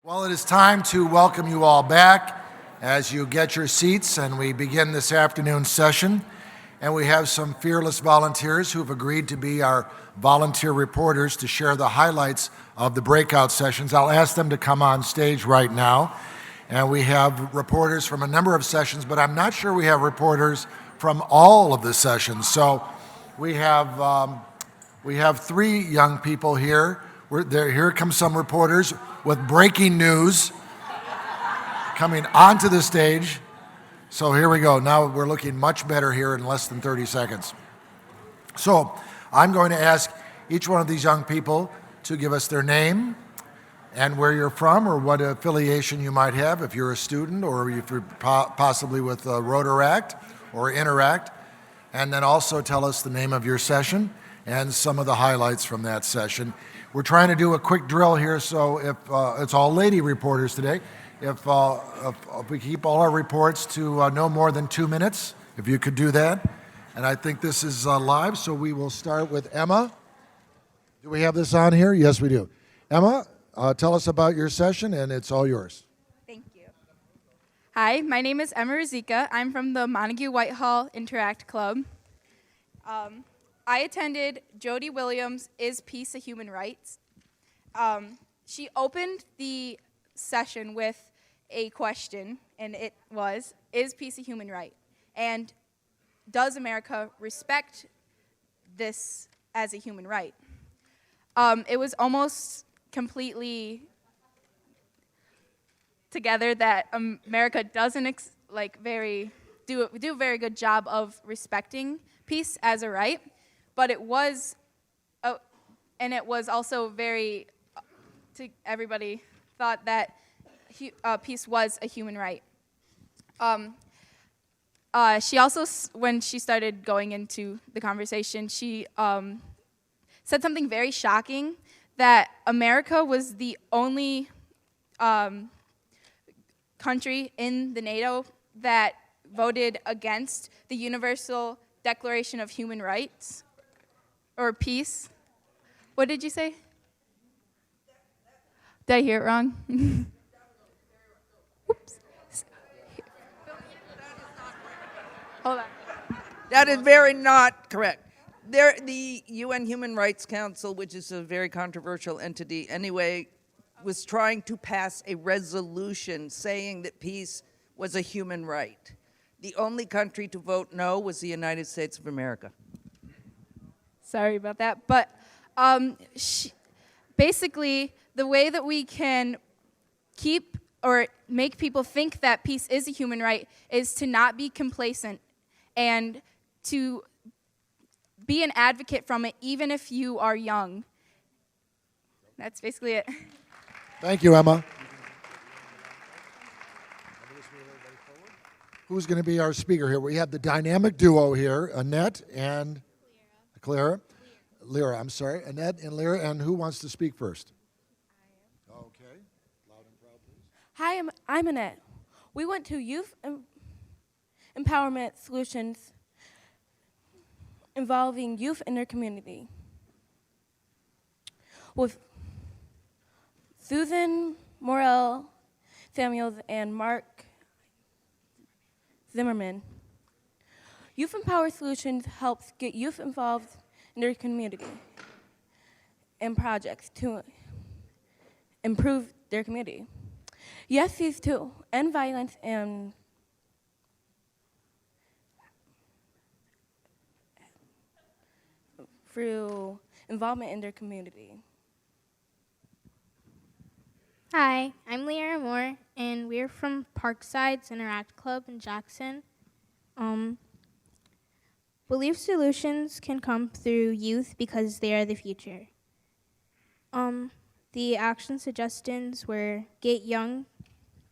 Well, it is time to welcome you all back as you get your seats and we begin this afternoon's session. And we have some fearless volunteers who've agreed to be our volunteer reporters to share the highlights of the breakout sessions. I'll ask them to come on stage right now. And we have reporters from a number of sessions, but I'm not sure we have reporters from all of the sessions. So we have three young people here. Here come some reporters with breaking news coming onto the stage. So here we go. Now we're looking much better here in less than 30 seconds. So I'm going to ask each one of these young people to give us their name and where you're from or what affiliation you might have if you're a student or if you're possibly with Rotary or Interact. And then also tell us the name of your session and some of the highlights from that session. We're trying to do a quick drill here, so if it's all lady reporters today. If we keep all our reports to no more than 2 minutes, if you could do that. And I think this is live, so we will start with Emma. Do we have this on here? Yes, we do. Emma, tell us about your session, and it's all yours. Thank you. Hi, my name is Emma Zika. I'm from the Montague Whitehall Interact Club. I attended Jody Williams' Is Peace a Human Right? She opened the session with a question, and it was, is peace a human right? And does America respect this as a human right? It was almost completely together that America doesn't do a very good job of respecting peace as a right, but it was, and it was also very, everybody thought that peace was a human right. She also, when she started going into the conversation, she said something very shocking, that America was the only country in the NATO that voted against the Universal Declaration of Human Rights, or peace. What did you say? Did I hear it wrong? Oops. Hold on. That is very not correct. The UN Human Rights Council, which is a very controversial entity anyway, was trying to pass a resolution saying that peace was a human right. The only country to vote no was the United States of America. Sorry about that. But basically, the way that we can keep or make people think that peace is a human right is to not be complacent and to be an advocate from it, even if you are young. That's basically it. Thank you, Emma. Who's going to be our speaker here? We have the dynamic duo here, Annette and Lyra. Annette and Lyra, and who wants to speak first? Okay, loud and proud, please. Hi, I'm Annette. We went to Youth Empowerment Solutions involving youth in their community with Susan Morel Samuels and Mark Zimmerman. Youth Empower Solutions helps get youth involved in their community and projects to improve their community. Yes, these to end violence and through involvement in their community. Hi, I'm Leah Moore, and we're from Parkside's Interact Club in Jackson. Belief solutions can come through youth because they are the future. The action suggestions were get young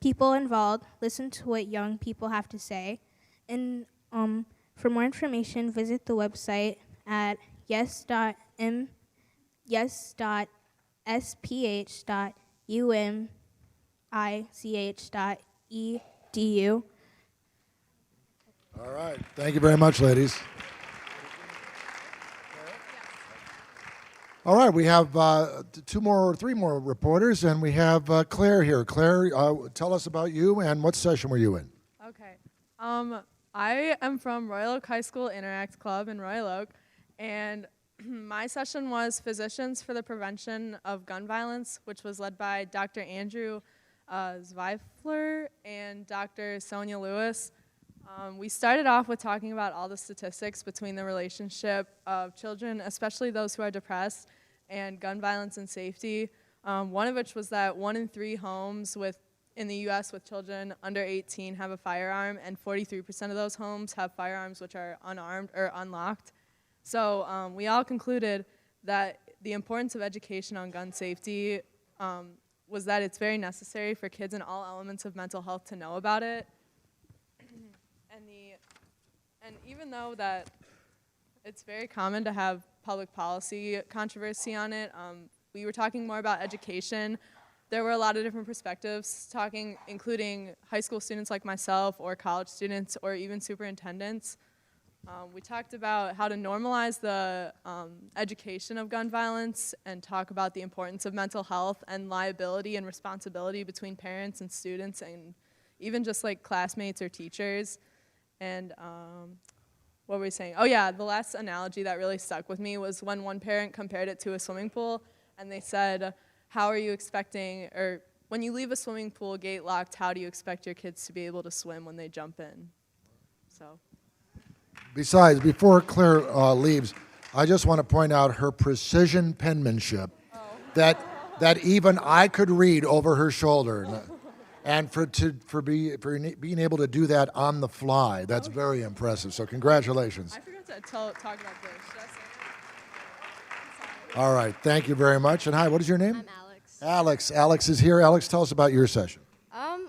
people involved, listen to what young people have to say, and for more information, visit the website at yes.umich.edu. All right. Thank you very much, ladies. All right, we have three more reporters, and we have Claire here. Claire, tell us about you and what session were you in? Okay. I am from Royal Oak High School Interact Club in Royal Oak, and my session was Physicians for the Prevention of Gun Violence, which was led by Dr. Andrew Zweifler and Dr. Sonia Lewis. We started off with talking about all the statistics between the relationship of children, especially those who are depressed, and gun violence and safety. One of which was that 1 in 3 homes in the U.S. with children under 18 have a firearm, and 43% of those homes have firearms which are unarmed or unlocked. So we all concluded that the importance of education on gun safety was that it's very necessary for kids in all elements of mental health to know about it. And even though that it's very common to have public policy controversy on it, we were talking more about education. There were a lot of different perspectives including high school students like myself, or college students, or even superintendents. We talked about how to normalize the education of gun violence and talk about the importance of mental health and liability and responsibility between parents and students and even just like classmates or teachers. And what were we saying? Oh yeah, the last analogy that really stuck with me was when one parent compared it to a swimming pool, and they said, how are you expecting, or when you leave a swimming pool gate locked, how do you expect your kids to be able to swim when they jump in? So. Besides, before Claire leaves, I just want to point out her precision penmanship that even I could read over her shoulder. And for being able to do that on the fly, that's very impressive. So congratulations. I forgot to talk about this. Should I say it? All right, thank you very much. And hi, what is your name? I'm Alex. Alex. Alex is here. Alex, tell us about your session.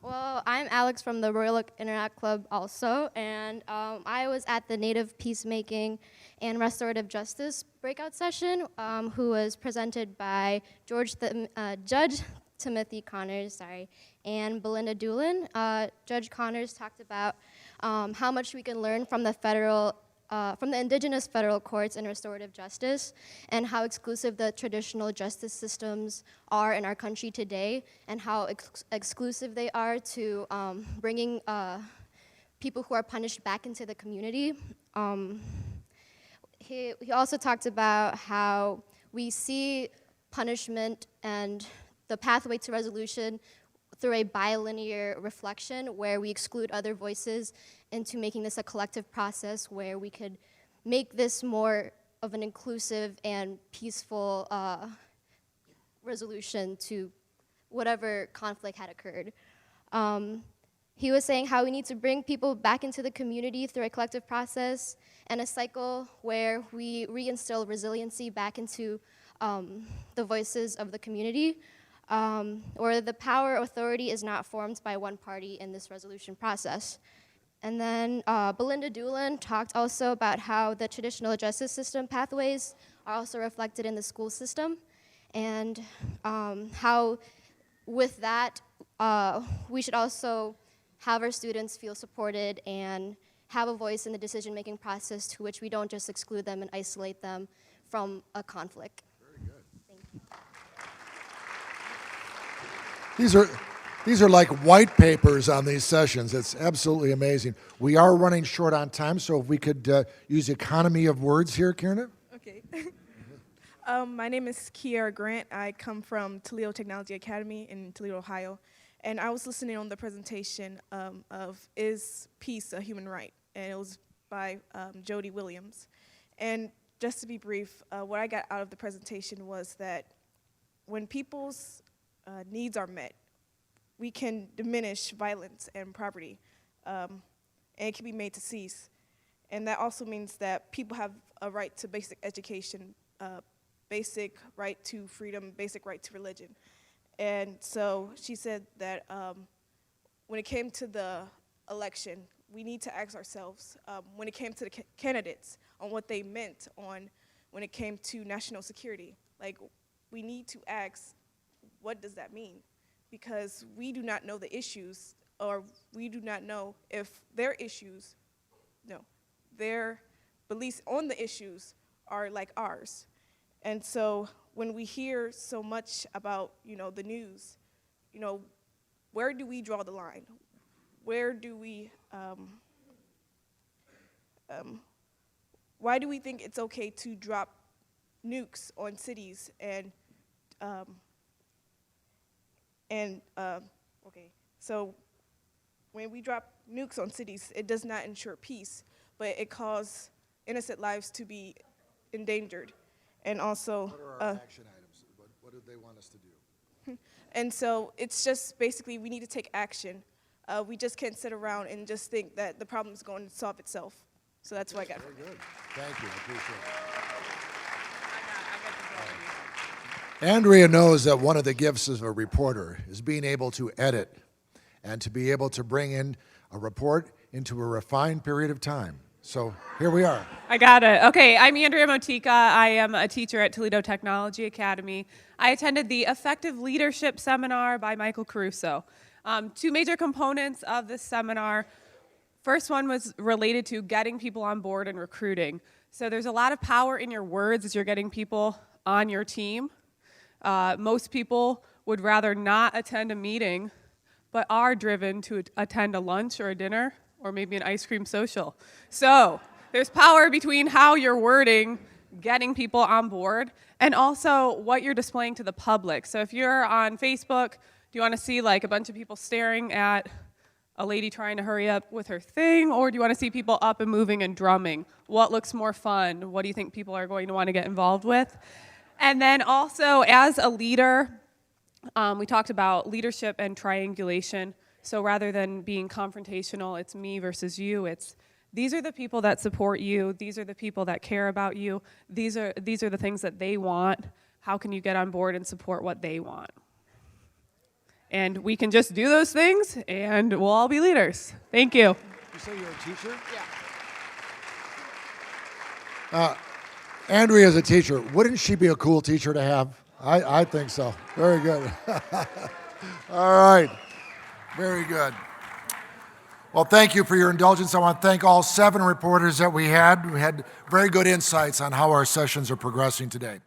Well, I'm Alex from the Royal Oak Interact Club also, and I was at the Native Peacemaking and Restorative Justice breakout session, who was presented by Judge Timothy Connors, and Belinda Doolin. Judge Connors talked about how much we can learn from the indigenous federal courts in restorative justice, and how exclusive the traditional justice systems are in our country today, and how exclusive they are to bringing people who are punished back into the community. He also talked about how we see punishment and the pathway to resolution through a bilinear reflection where we exclude other voices into making this a collective process where we could make this more of an inclusive and peaceful resolution to whatever conflict had occurred. He was saying how we need to bring people back into the community through a collective process and a cycle where we reinstill resiliency back into the voices of the community, where the power authority is not formed by one party in this resolution process. And then Belinda Doolin talked also about how the traditional justice system pathways are also reflected in the school system, and how with that, we should also have our students feel supported and have a voice in the decision-making process to which we don't just exclude them and isolate them from a conflict. Very good. Thank you. These are like white papers on these sessions. It's absolutely amazing. We are running short on time, so if we could use economy of words here, Kierna. Okay. My name is Kiara Grant. I come from Toledo Technology Academy in Toledo, Ohio. And I was listening on the presentation of Is Peace a Human Right? And it was by Jody Williams. And just to be brief, what I got out of the presentation was that when people's needs are met, we can diminish violence and poverty, and it can be made to cease. And that also means that people have a right to basic education, basic right to freedom, basic right to religion. And so she said that when it came to the election, we need to ask ourselves, when it came to the candidates, on what they meant when it came to national security. Like, we need to ask, what does that mean? Because we do not know the issues, or we do not know if their issues, their beliefs on the issues are like ours. And so when we hear so much about, the news, where do we draw the line? Where do we, why do we think it's okay to drop nukes on cities so when we drop nukes on cities, it does not ensure peace, but it causes innocent lives to be endangered. And also, What are our action items? What do they want us to do? and so it's just basically we need to take action. We just can't sit around and just think that the problem is going to solve itself. So that's what I got. Very good. Thank you. I appreciate it. Andrea knows that one of the gifts of a reporter is being able to edit and to be able to bring in a report into a refined period of time. So here we are. I got it. Okay, I'm Andrea Motika. I am a teacher at Toledo Technology Academy. I attended the Effective Leadership Seminar by Michael Caruso. Two major components of this seminar. First one was related to getting people on board and recruiting. So there's a lot of power in your words as you're getting people on your team. Most people would rather not attend a meeting, but are driven to attend a lunch or a dinner or maybe an ice cream social. So there's power between how you're wording, getting people on board, and also what you're displaying to the public. So if you're on Facebook, do you want to see like a bunch of people staring at a lady trying to hurry up with her thing, or do you want to see people up and moving and drumming? What looks more fun? What do you think people are going to want to get involved with? And then also, as a leader, we talked about leadership and triangulation. So rather than being confrontational, it's me versus you. It's these are the people that support you. These are the people that care about you. These are the things that they want. How can you get on board and support what they want? And we can just do those things, and we'll all be leaders. Thank you. You say you're a teacher? Yeah. Andrea is a teacher. Wouldn't she be a cool teacher to have? I think so. Very good. All right. Very good. Well, thank you for your indulgence. I want to thank all 7 reporters that we had. We had very good insights on how our sessions are progressing today.